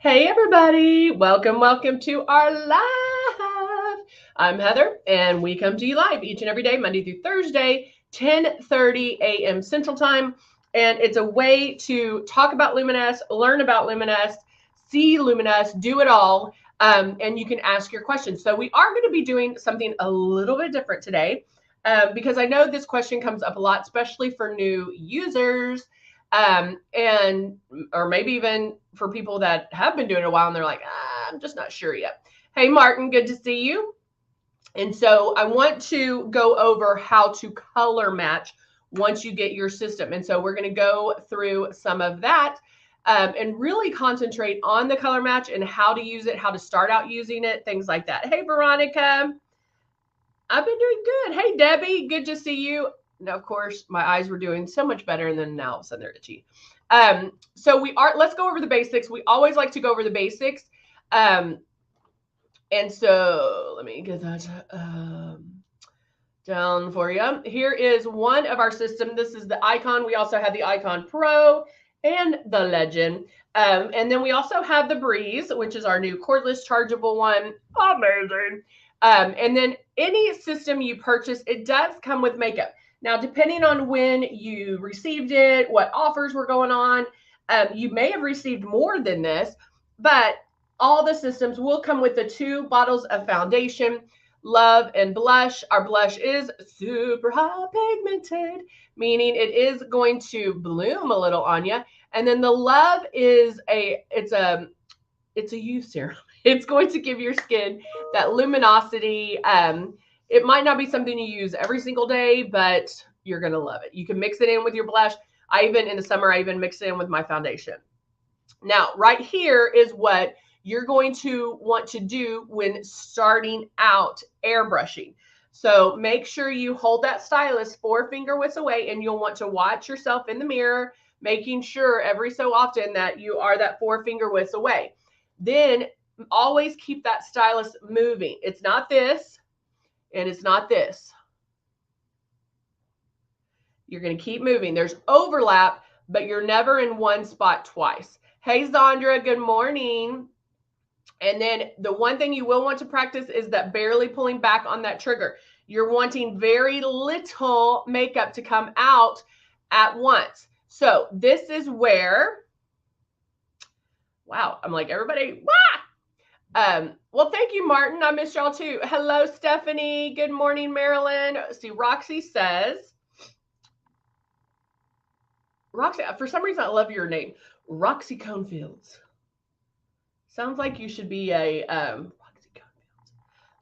Hey everybody, welcome to our live. I'm Heather and we come to you live each and every day, Monday through Thursday, 10:30 a.m. Central Time. And it's a way to talk about Luminess, learn about Luminess, see Luminess, do it all. And you can ask your questions. So we are going to be doing something a little bit different today because I know this question comes up a lot, especially for new users. And or maybe even for people that have been doing it a while and they're like, I'm just not sure yet. Hey, Martin, good to see you. And so I want to go over how to color match once you get your system. And so we're going to go through some of that and really concentrate on the color match and how to use it, how to start out using it, things like that. Hey, Veronica, I've been doing good. Hey, Debbie, good to see you. Now, of course, my eyes were doing so much better, and then now all of a sudden they're itchy. So let's go over the basics. We always like to go over the basics. And so let me get that down for you. Here is one of our system. This is the Icon. We also have the Icon Pro and the Legend. And then we also have the Breeze, which is our new cordless chargeable one. Amazing. And then any system you purchase, it does come with makeup. Now, depending on when you received it, what offers were going on, you may have received more than this, but all the systems will come with the 2 bottles of foundation, Love and Blush. Our blush is super high pigmented, meaning it is going to bloom a little on you. And then the Love is it's a youth serum. It's going to give your skin that luminosity. It might not be something you use every single day, but you're going to love it. You can mix it in with your blush. In the summer, I even mix it in with my foundation. Now, right here is what you're going to want to do when starting out airbrushing. So make sure you hold that stylus 4 finger widths away, and you'll want to watch yourself in the mirror, making sure every so often that you are that 4 finger widths away. Then always keep that stylus moving. It's not this, and it's not this. You're going to keep moving. There's overlap, but you're never in one spot twice. Hey, Zandra, good morning. And then the one thing you will want to practice is that barely pulling back on that trigger. You're wanting very little makeup to come out at once. So this is where, wow, I'm like, everybody, wah! Well, thank you, Martin. I missed y'all too. Hello, Stephanie. Good morning, Marilyn. See, Roxy says, Roxy, for some reason, I love your name, Roxy Conefields. Sounds like you should be a Roxy Conefields,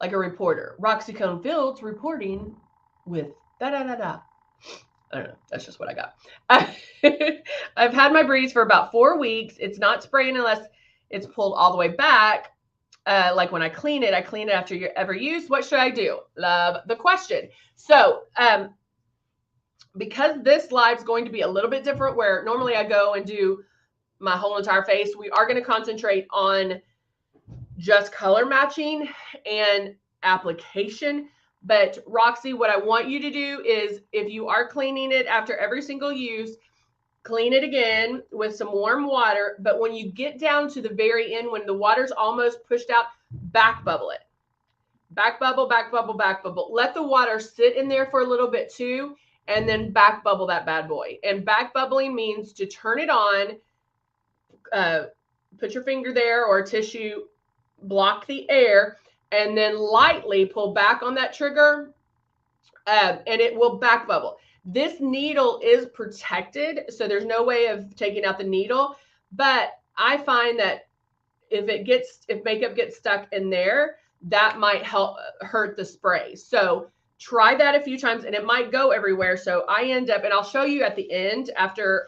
like a reporter. Roxy Conefields reporting with da da da da. I don't know. That's just what I got. I've had my Breeze for about 4 weeks. It's not spraying unless it's pulled all the way back. Like when I clean it after you ever use. What should I do? Love the question. So because this live's going to be a little bit different, where normally I go and do my whole entire face, we are going to concentrate on just color matching and application. But Roxy, what I want you to do is, if you are cleaning it after every single use, clean it again with some warm water. But when you get down to the very end, when the water's almost pushed out, back bubble it. Back bubble, back bubble, back bubble. Let the water sit in there for a little bit too, and then back bubble that bad boy. And back bubbling means to turn it on, put your finger there or a tissue, block the air, and then lightly pull back on that trigger, and it will back bubble. This needle is protected, so there's no way of taking out the needle. But I find that if makeup gets stuck in there, that might hurt the spray. So try that a few times, and it might go everywhere. So I end up, and I'll show you at the end after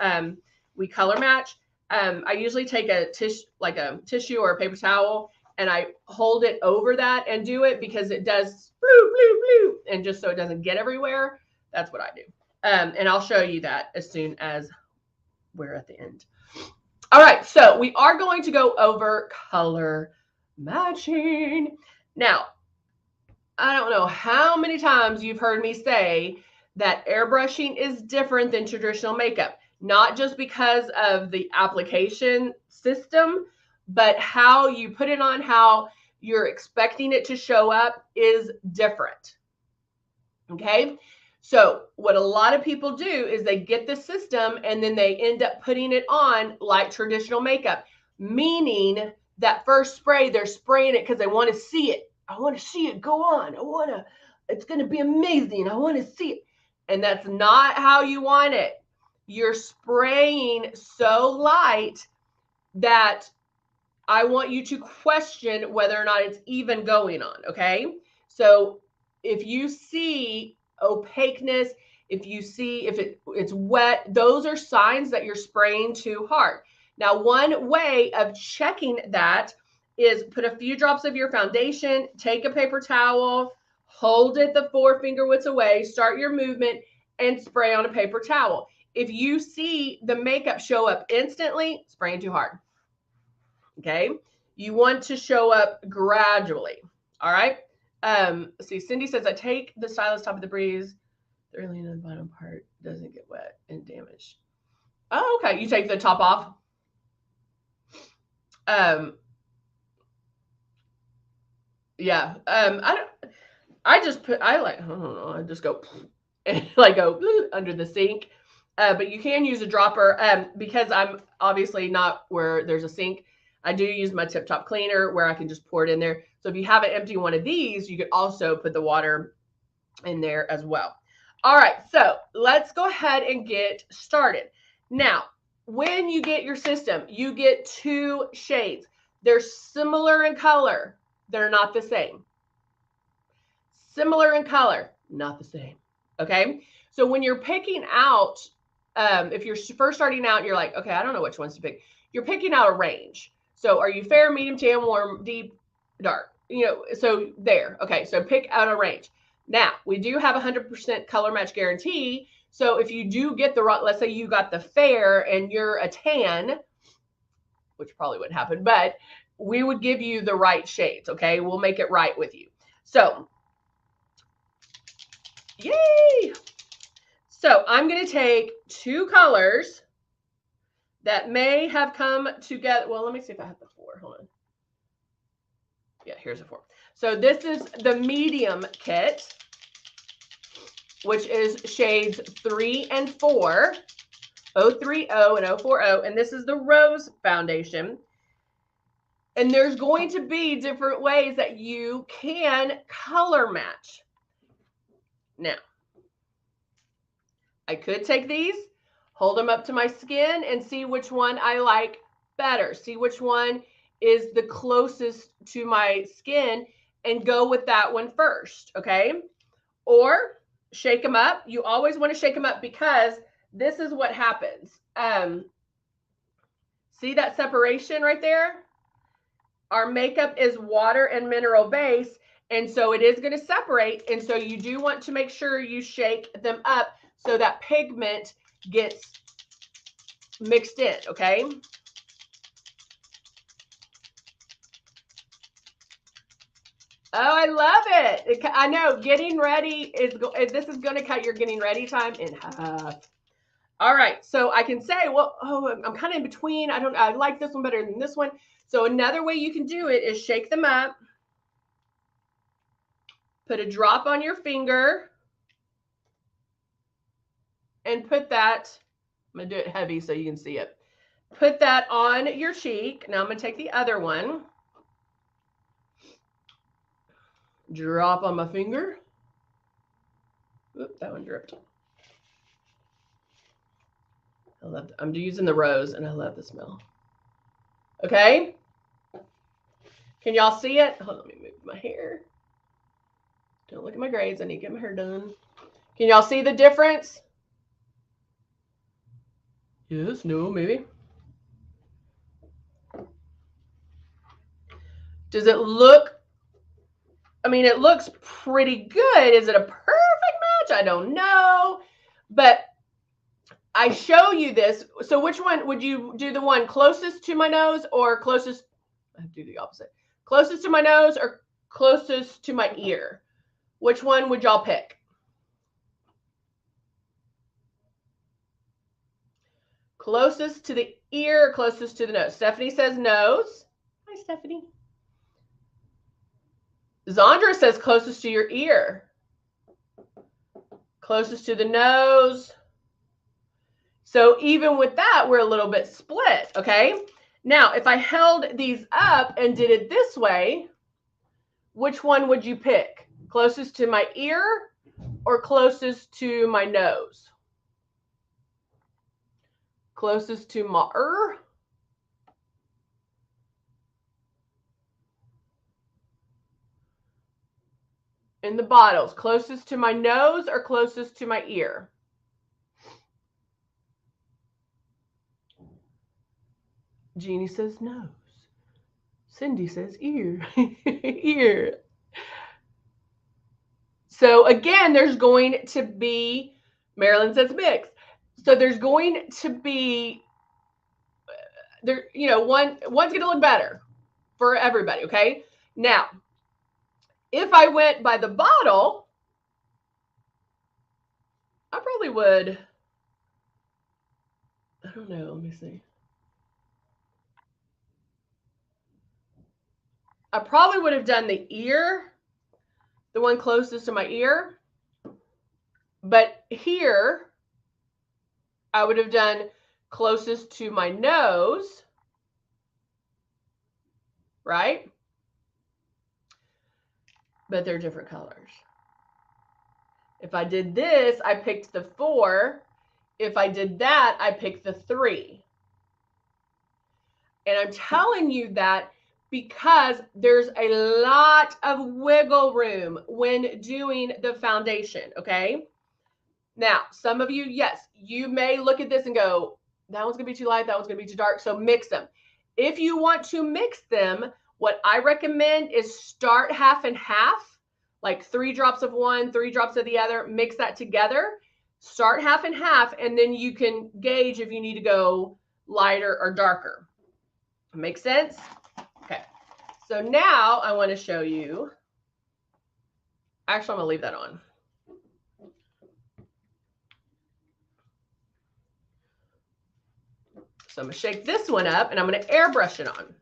we color match. I usually take a tissue or a paper towel, and I hold it over that and do it, because it does blue, blue, blue. And just so it doesn't get everywhere, that's what I do. And I'll show you that as soon as we're at the end. All right, so we are going to go over color matching. Now, I don't know how many times you've heard me say that airbrushing is different than traditional makeup. Not just because of the application system, but how you put it on, how you're expecting it to show up is different. Okay. So what a lot of people do is they get the system and then they end up putting it on like traditional makeup, meaning that first spray, they're spraying it because they want to see it. I want to see it go on. It's going to be amazing. I want to see it. And that's not how you want it. You're spraying so light that I want you to question whether or not it's even going on. Okay. So if you see opaqueness, if you see if it's wet, those are signs that you're spraying too hard. Now, one way of checking that is put a few drops of your foundation, take a paper towel, hold it the 4 finger widths away, start your movement, and spray on a paper towel. If you see the makeup show up instantly, spraying too hard. Okay. You want to show up gradually. All right. See, Cindy says, I take the stylus top of the breeze. The early and the bottom part doesn't get wet and damaged. Oh, okay. You take the top off. Yeah. I just go and like go under the sink. But you can use a dropper. Because I'm obviously not where there's a sink. I do use my Tip Top cleaner where I can just pour it in there. So if you have an empty one of these, you could also put the water in there as well. All right, so let's go ahead and get started. Now, when you get your system, you get 2 shades. They're similar in color. They're not the same. Similar in color, not the same. Okay, so when you're picking out, if you're first starting out, you're like, okay, I don't know which ones to pick. You're picking out a range. So are you fair, medium, tan, warm, deep, dark? So there. Okay, so pick out a range. Now, we do have 100% color match guarantee. So if you do get the wrong, let's say you got the fair and you're a tan, which probably wouldn't happen, but we would give you the right shades, okay? We'll make it right with you. So, yay! So I'm going to take 2 colors that may have come together. Well, let me see if I have the 4. Hold on. Yeah, here's a 4. So this is the medium kit, which is shades 3 and 4, 030 and 040. And this is the Rose Foundation. And there's going to be different ways that you can color match. Now, I could take these, hold them up to my skin, and see which one I like better. See which one is the closest to my skin and go with that one first, okay? Or shake them up. You always want to shake them up because this is what happens. See that separation right there? Our makeup is water and mineral base, and so it is going to separate. And so you do want to make sure you shake them up so that pigment gets mixed in, okay? Oh, I love it. I know getting ready this is going to cut your getting ready time in half. All right, so I can say, well, I'm kind of in between. I like this one better than this one. So another way you can do it is shake them up. Put a drop on your finger and put that, I'm going to do it heavy so you can see it. Put that on your cheek. Now I'm going to take the other one. Drop on my finger. Oop, that one dripped. I'm using the rose and I love the smell. Okay. Can y'all see it? Hold on, let me move my hair. Don't look at my grades. I need to get my hair done. Can y'all see the difference? Yes, no, maybe. Does it look, I mean, it looks pretty good. Is it a perfect match? I don't know. But I show you this. So which one would you do? The one closest to my nose or closest? I do the opposite. Closest to my nose or closest to my ear? Which one would y'all pick? Closest to the ear or closest to the nose? Stephanie says nose. Stephanie. Zandra says closest to your ear. Closest to the nose. So even with that, we're a little bit split, okay? Now, if I held these up and did it this way, which one would you pick? Closest to my ear or closest to my nose? Closest to my ear? In the bottles, closest to my nose or closest to my ear? Jeannie says nose. Cindy says ear. Ear. So again, there's going to be, Marilyn says mix. So there's going to be, there, you know, one's going to look better for everybody, okay? Now, if I went by the bottle, I probably would, I don't know, let me see. I probably would have done the ear, the one closest to my ear. But here, I would have done closest to my nose, right? But they're different colors. If I did this, I picked the 4. If I did that, I picked the 3. And I'm telling you that because there's a lot of wiggle room when doing the foundation, okay? Now, some of you, yes, you may look at this and go, that one's gonna be too light, that one's gonna be too dark, so mix them. If you want to mix them, what I recommend is start half and half, like 3 drops of one, 3 drops of the other, mix that together, start half and half, and then you can gauge if you need to go lighter or darker. Make sense? Okay, so now I want to show you, actually I'm gonna leave that on. So I'm gonna shake this one up and I'm gonna airbrush it on.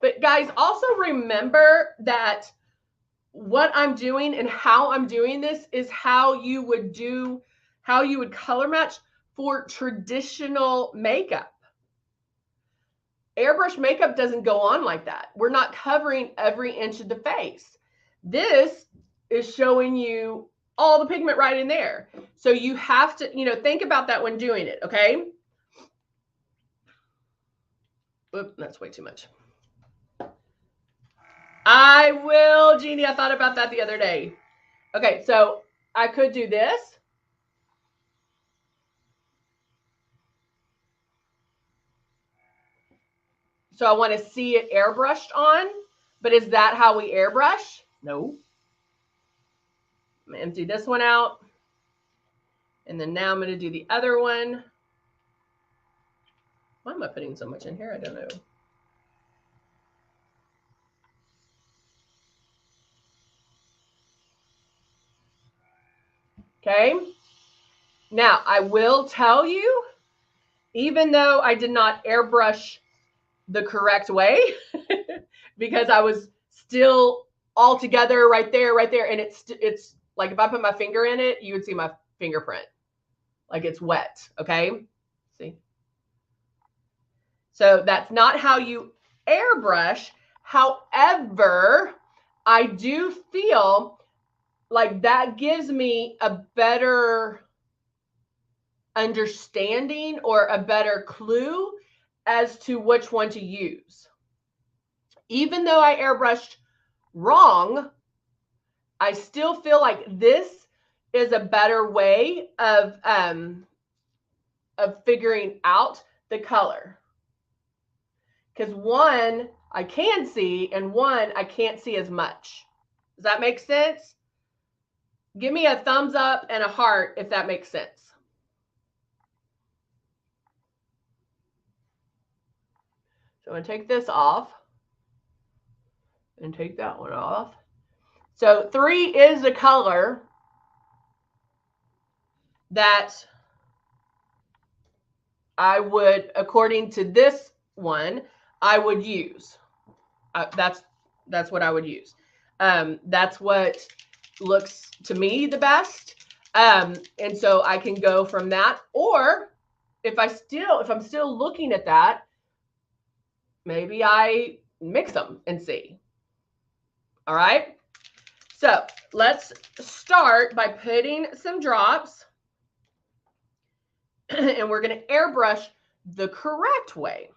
But guys, also remember that what I'm doing and how I'm doing this is how you would color match for traditional makeup. Airbrush makeup doesn't go on like that. We're not covering every inch of the face. This is showing you all the pigment right in there. So you have to, you know, think about that when doing it, okay? Oop, that's way too much. I will, Jeannie, I thought about that the other day. Okay, so I could do this. So I want to see it airbrushed on, but is that how we airbrush? No. I'm going to empty this one out. And then now I'm going to do the other one. Why am I putting so much in here? I don't know. Okay. Now I will tell you, even though I did not airbrush the correct way, because I was still all together right there. And it's like, if I put my finger in it, you would see my fingerprint. Like it's wet, okay? See? So that's not how you airbrush. However, I do feel like that gives me a better understanding or a better clue as to which one to use. Even though I airbrushed wrong, I still feel like this is a better way of figuring out the color. Because one I can see and one I can't see as much. Does that make sense? Give me a thumbs up and a heart if that makes sense. So I'm going to take this off and take that one off. So 3 is the color that I would, according to this one, I would use. That's what I would use. That's what looks to me the best. And so I can go from that. Or if I'm still looking at that, maybe I mix them and see. All right. So let's start by putting some drops, and we're going to airbrush the correct way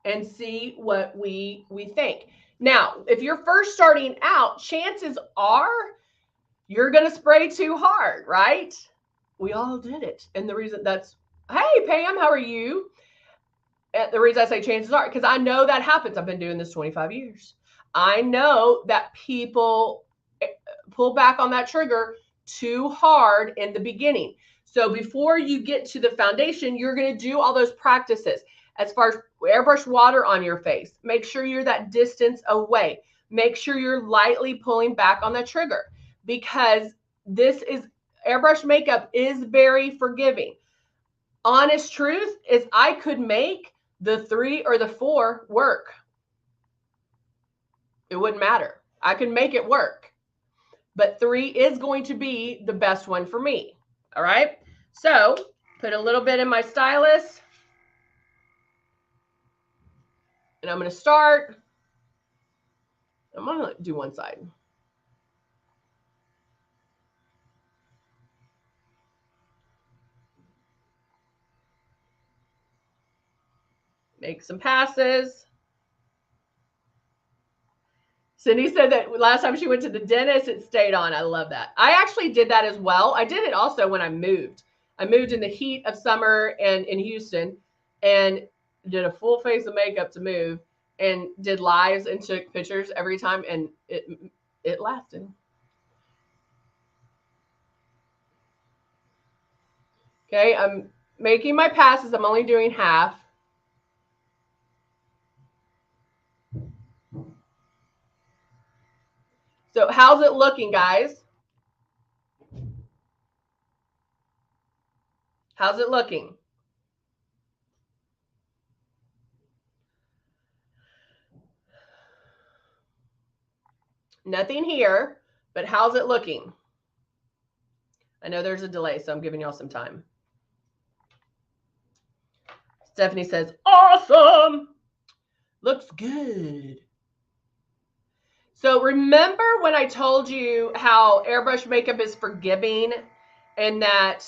and see what we think. Now, if you're first starting out, chances are you're going to spray too hard, right? We all did it. And the reason that's, hey, Pam, how are you? And the reason I say chances are, because I know that happens. I've been doing this 25 years. I know that people pull back on that trigger too hard in the beginning. So before you get to the foundation, you're going to do all those practices. As far as airbrush water on your face, make sure you're that distance away. Make sure you're lightly pulling back on the trigger, because this is airbrush makeup is very forgiving. Honest truth is I could make the 3 or the 4 work. It wouldn't matter. I could make it work. But 3 is going to be the best one for me. All right. So put a little bit in my stylus. And I'm going to start. I'm going to do one side. Make some passes. Cindy said that last time she went to the dentist, it stayed on. I love that. I actually did that as well. I did it also when I moved. I moved in the heat of summer and in Houston, and did a full face of makeup to move, and did lives and took pictures every time, and it lasted. Okay, I'm making my passes. I'm only doing half. So how's it looking, guys? How's it looking? Nothing here, but how's it looking? I know there's a delay, so I'm giving y'all some time. Stephanie says, awesome. Looks good. So remember when I told you how airbrush makeup is forgiving, and that,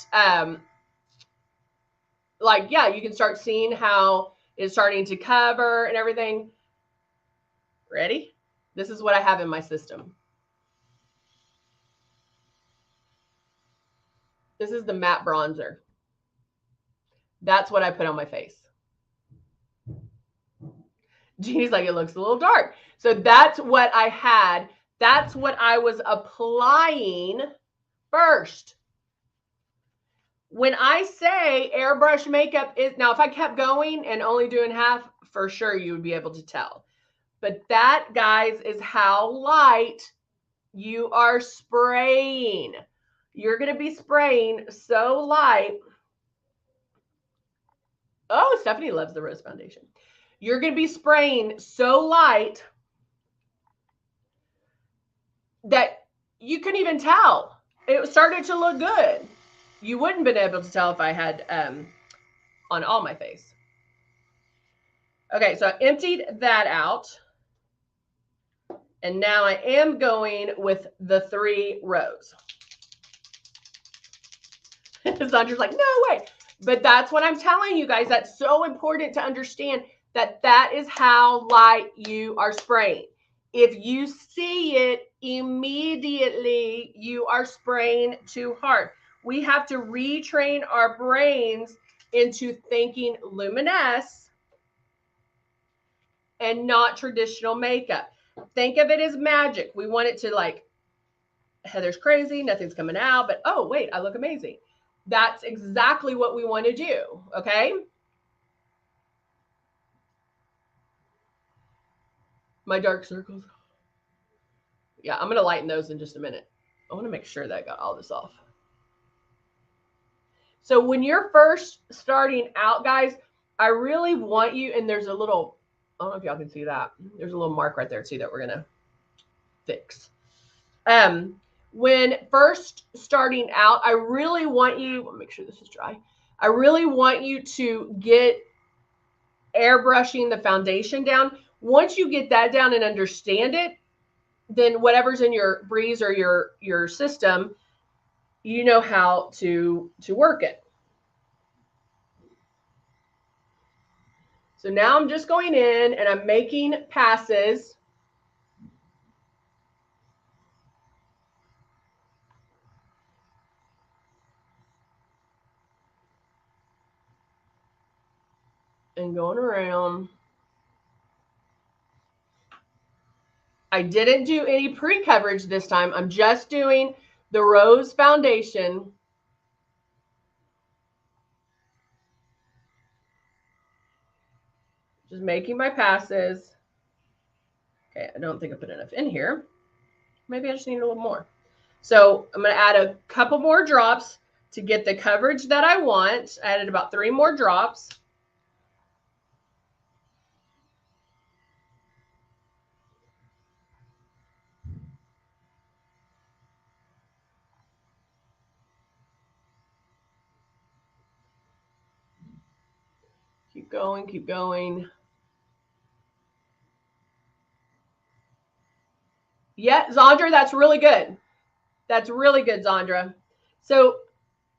like, yeah, you can start seeing how it's starting to cover and everything. Ready? This is what I have in my system. This is the matte bronzer. That's what I put on my face. Jeannie's like, it looks a little dark. So that's what I had. That's what I was applying first. When I say airbrush makeup is, now if I kept going and only doing half, for sure you would be able to tell. But that, guys, is how light you are spraying. You're going to be spraying so light. Oh, Stephanie loves the Rose Foundation. You're going to be spraying so light that you couldn't even tell. It started to look good. You wouldn't have been able to tell if I had on all my face. Okay, so I emptied that out. And now I am going with the 3 rows. Sandra's like, no way. But that's what I'm telling you guys. That's so important to understand, that that is how light you are spraying. If you see it immediately, you are spraying too hard. We have to retrain our brains into thinking luminous and not traditional makeup. Think of it as magic. We want it to, like, Heather's crazy, nothing's coming out, but oh, wait, I look amazing. That's exactly what we want to do, okay? My dark circles. Yeah, I'm going to lighten those in just a minute. I want to make sure that I got all this off. So when you're first starting out, guys, I really want you, and there's a little I don't know if y'all can see that. There's a little mark right there too that we're going to fix. When first starting out, I really want you, let me make sure this is dry. I really want you to get airbrushing the foundation down. Once you get that down and understand it, then whatever's in your breeze or your system, you know how to work it. So now I'm just going in and I'm making passes. And going around. I didn't do any pre-coverage this time. I'm just doing the rose foundation. Just making my passes. Okay, I don't think I put enough in here. Maybe I just need a little more. So I'm going to add a couple more drops to get the coverage that I want. I added about 3 more drops. Keep going, keep going. Yeah, Zandra, that's really good. That's really good, Zandra. So,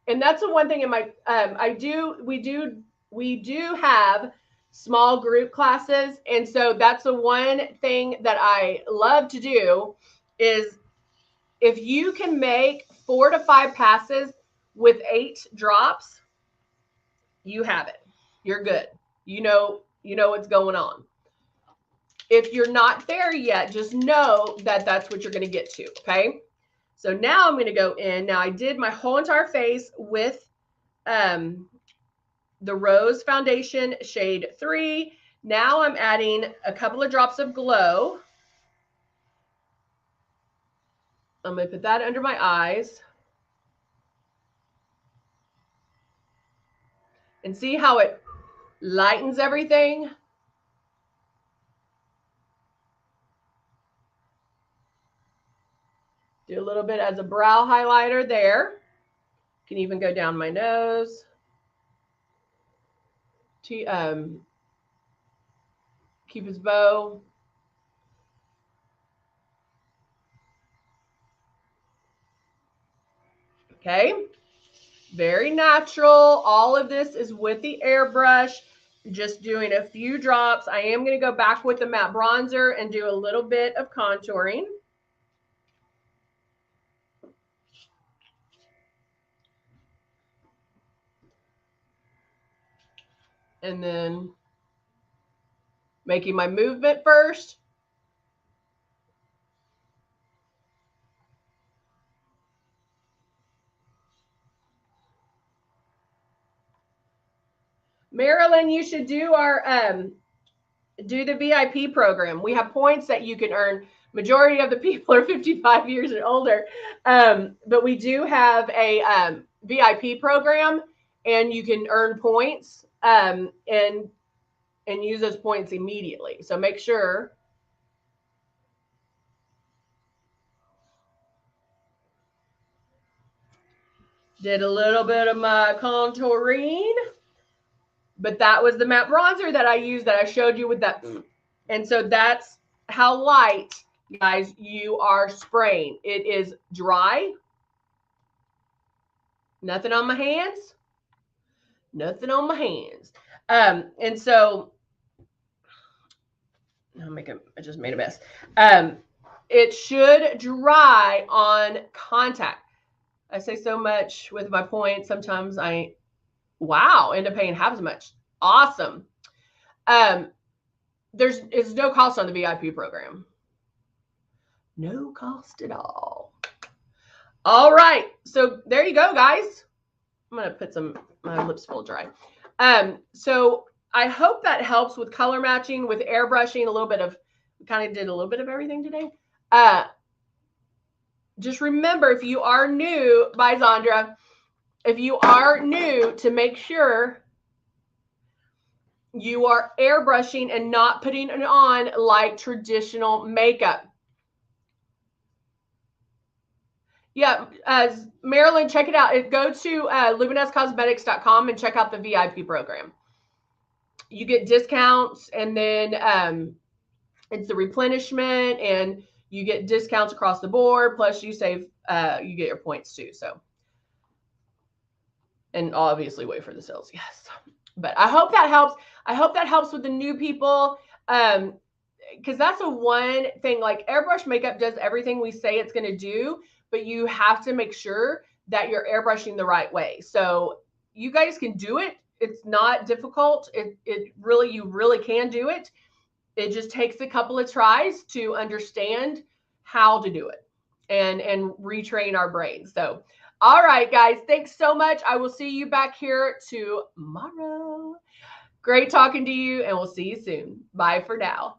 and that's the one thing in my, we do have small group classes. And so that's the one thing that I love to do is if you can make 4 to 5 passes with 8 drops, you have it. You're good. You know what's going on. If you're not there yet, just know that that's what you're going to get to. Okay. So now I'm going to go in. Now I did my whole entire face with the Rose Foundation shade 3. Now I'm adding a couple of drops of glow. I'm going to put that under my eyes. And see how it lightens everything? Do a little bit as a brow highlighter there. Can even go down my nose. Cupid's bow. Okay. Very natural. All of this is with the airbrush. Just doing a few drops. I am going to go back with the matte bronzer and do a little bit of contouring. And then making my movement first. Marilyn, you should do our do the VIP program. We have points that you can earn. Majority of the people are 55 years and older, but we do have a VIP program, and you can earn points and use those points immediately. So make sure. Did a little bit of my contouring, but that was the matte bronzer that I used that I showed you with that. And so that's how light, guys, you are spraying. It is dry. Nothing on my hands. Nothing on my hands. And so I just made a mess. It should dry on contact. I say so much with my points. Sometimes wow, end up paying half as much. Awesome. There's no cost on the VIP program. No cost at all. All right. So there you go, guys. I'm going to put my lips full dry. So I hope that helps with color matching, with airbrushing, we kind of did a little bit of everything today. Just remember, if you are new, bye Zandra, if you are new, to make sure you are airbrushing and not putting it on like traditional makeup. Yeah, as Marilyn, check it out. Go to luminesscosmetics.com and check out the VIP program. You get discounts, and then it's the replenishment, and you get discounts across the board. Plus, you save, you get your points too. So, and obviously, wait for the sales. Yes, but I hope that helps. I hope that helps with the new people. Because that's a one thing, like airbrush makeup does everything we say it's going to do, but you have to make sure that you're airbrushing the right way. So you guys can do it. It's not difficult. You really can do it. It just takes a couple of tries to understand how to do it and retrain our brains. So, all right, guys, thanks so much. I will see you back here tomorrow. Great talking to you, and we'll see you soon. Bye for now.